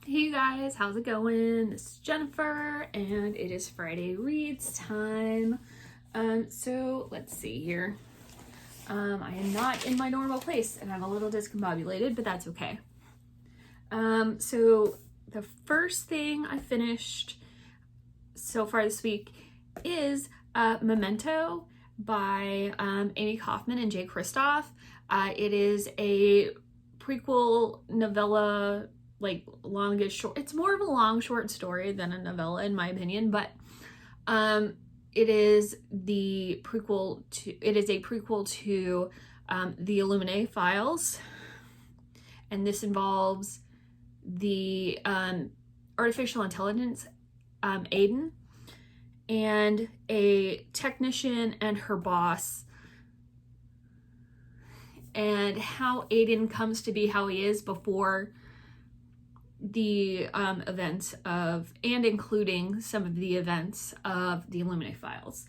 Hey guys, how's it going? This is Jennifer and it is Friday Reads time. So let's see here. I am not in my normal place and I'm a little discombobulated, but that's okay. So the first thing I finished so far this week is Memento by Amy Kaufman and Jay Kristoff. It is a prequel novella, like longish short. It's more of a long short story than a novella in my opinion, but it is a prequel to the Illuminae files, and this involves the artificial intelligence Aiden and a technician and her boss, and how Aiden comes to be how he is before the events of, and including some of the events of the Illuminae files.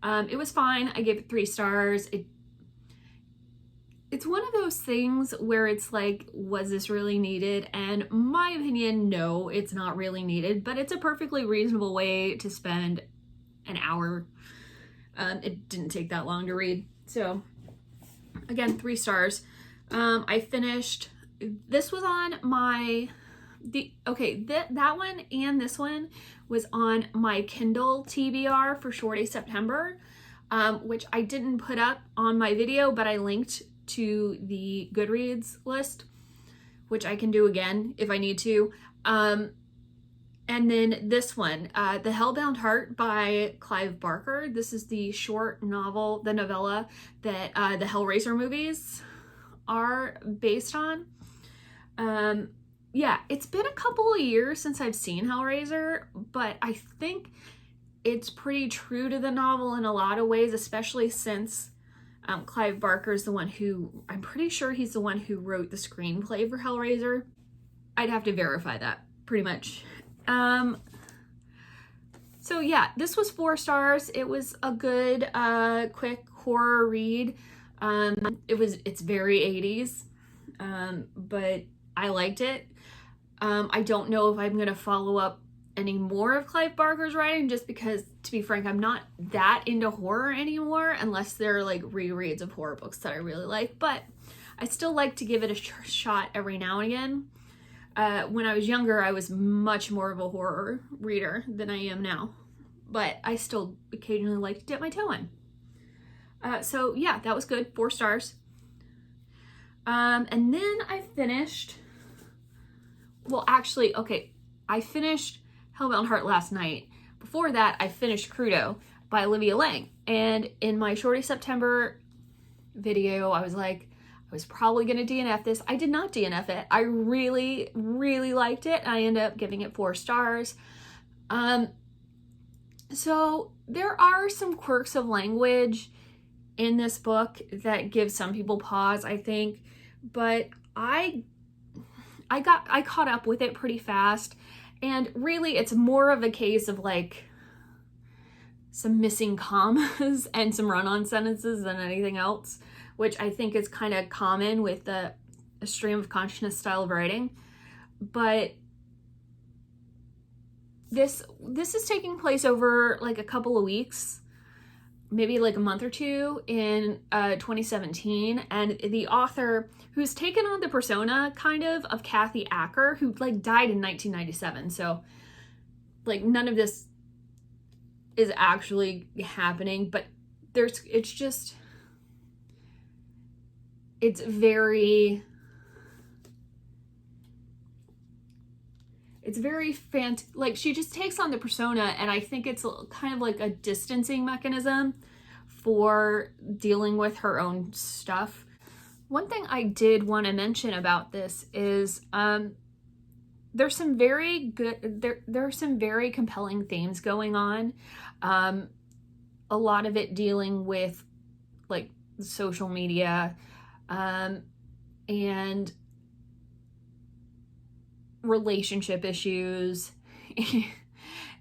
It was fine. I gave it 3 stars. It's one of those things where it's like, was this really needed? And my opinion, no, it's not really needed, but it's a perfectly reasonable way to spend an hour. It didn't take that long to read. So again, 3 stars. I finished, this was on my, that one and this one was on my Kindle TBR for Shorty September, which I didn't put up on my video, but I linked to the Goodreads list, which I can do again if I need to. And then this one, The Hellbound Heart by Clive Barker. This is the short novel, the novella that the Hellraiser movies are based on. Yeah, it's been a couple of years since I've seen Hellraiser, but I think it's pretty true to the novel in a lot of ways, especially since Clive Barker's the one who, I'm pretty sure he's the one who wrote the screenplay for Hellraiser. I'd have to verify that, pretty much. So yeah, this was 4 stars. It was a good, quick horror read. It's very 80s, but I liked it. I don't know if I'm going to follow up any more of Clive Barker's writing, just because, to be frank, I'm not that into horror anymore, unless they're like rereads of horror books that I really like, but I still like to give it a shot every now and again. When I was younger, I was much more of a horror reader than I am now, but I still occasionally like to dip my toe in. So yeah, that was good, 4 stars. And then I finished, I finished Hellbound Heart last night. Before that, I finished Crudio by Olivia Lang. And in my Shorty September video, I was like, I was probably going to DNF this. I did not DNF it. I really, really liked it. I ended up giving it 4 stars. So there are some quirks of language in this book that give some people pause, I think, but I caught up with it pretty fast, and really it's more of a case of like some missing commas and some run-on sentences than anything else, which I think is kind of common with a stream of consciousness style of writing. But this is taking place over like a couple of weeks, maybe like a month or 2 in 2017, and the author, who's taken on the persona kind of Kathy Acker, who like died in 1997, so like none of this is actually happening, but it's very like she just takes on the persona, and I think it's kind of like a distancing mechanism for dealing with her own stuff. One thing I did want to mention about this is there's some very good, there are some very compelling themes going on. A lot of it dealing with like social media and relationship issues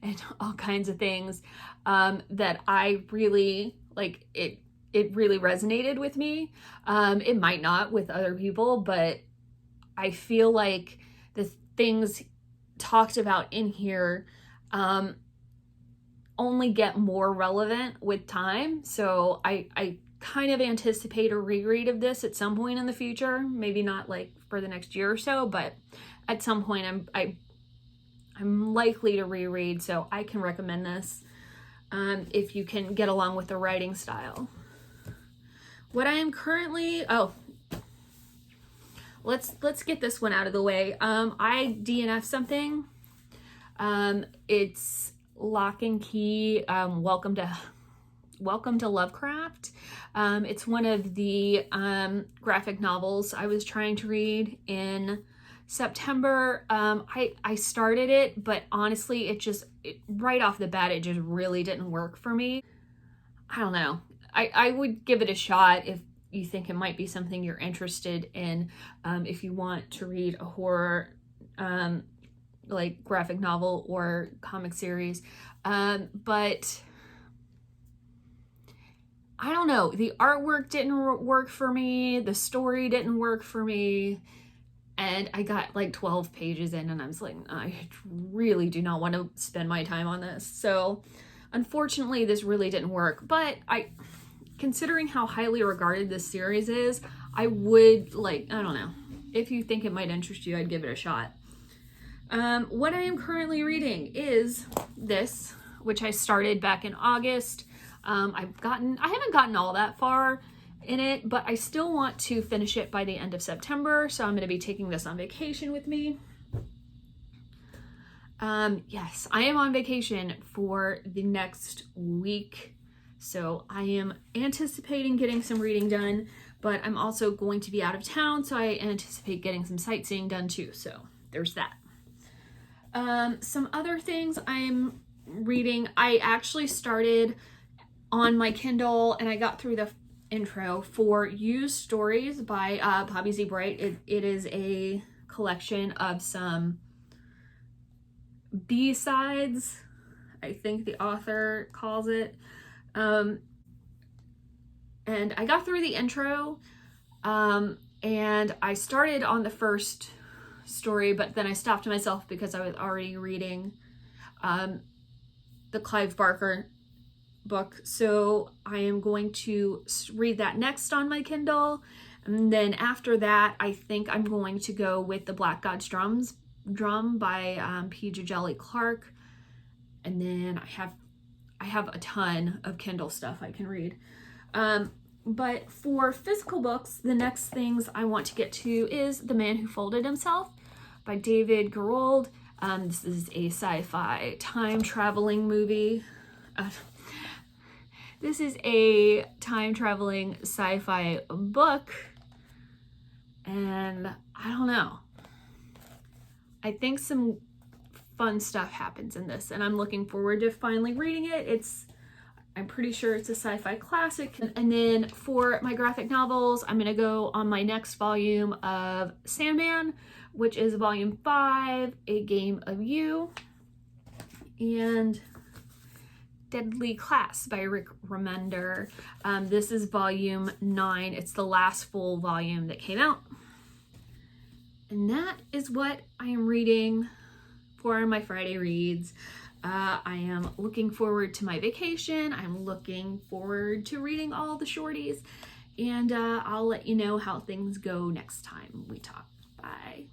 and all kinds of things that I really like. It really resonated with me. It might not with other people, but I feel like the things talked about in here only get more relevant with time. So I kind of anticipate a reread of this at some point in the future. Maybe not like for the next year or so, but at some point I'm likely to reread, so I can recommend this if you can get along with the writing style. What I am currently, let's get this one out of the way. I DNF something. It's Lock and Key. Welcome to Lovecraft. It's one of the graphic novels I was trying to read in September. I started it, but honestly, it right off the bat, it just really didn't work for me. I don't know. I would give it a shot if you think it might be something you're interested in. If you want to read a horror like graphic novel or comic series. But I don't know. The artwork didn't work for me. The story didn't work for me. And I got like 12 pages in and I was like, I really do not want to spend my time on this. So unfortunately, this really didn't work. But considering how highly regarded this series is, I would I don't know. If you think it might interest you, I'd give it a shot. What I am currently reading is this, which I started back in August. I haven't gotten all that far in it, but I still want to finish it by the end of September, so I'm going to be taking this on vacation with me. Yes, I am on vacation for the next week, so I am anticipating getting some reading done, but I'm also going to be out of town, so I anticipate getting some sightseeing done too, so there's that. Some other things I'm reading, I actually started on my Kindle and I got through the intro for Used Stories by Bobby Z. Bright. It is a collection of some B-sides, I think the author calls it. And I got through the intro and I started on the first story, but then I stopped myself because I was already reading the Clive Barker book, so I am going to read that next on my Kindle, and then after that I think I'm going to go with The Black God's Drum by P. Jelly Clark, and then I have a ton of Kindle stuff I can read. But for physical books, the next things I want to get to is The Man Who Folded Himself by David Gerrold. This is a sci-fi time-traveling movie. This is a time-traveling sci-fi book, and I don't know. I think some fun stuff happens in this, and I'm looking forward to finally reading it. I'm pretty sure it's a sci-fi classic. And then for my graphic novels, I'm gonna go on my next volume of Sandman, which is volume 5, A Game of You, and Deadly Class by Rick Remender. This is volume 9. It's the last full volume that came out. And that is what I am reading for my Friday reads. I am looking forward to my vacation. I'm looking forward to reading all the shorties. And I'll let you know how things go next time we talk. Bye.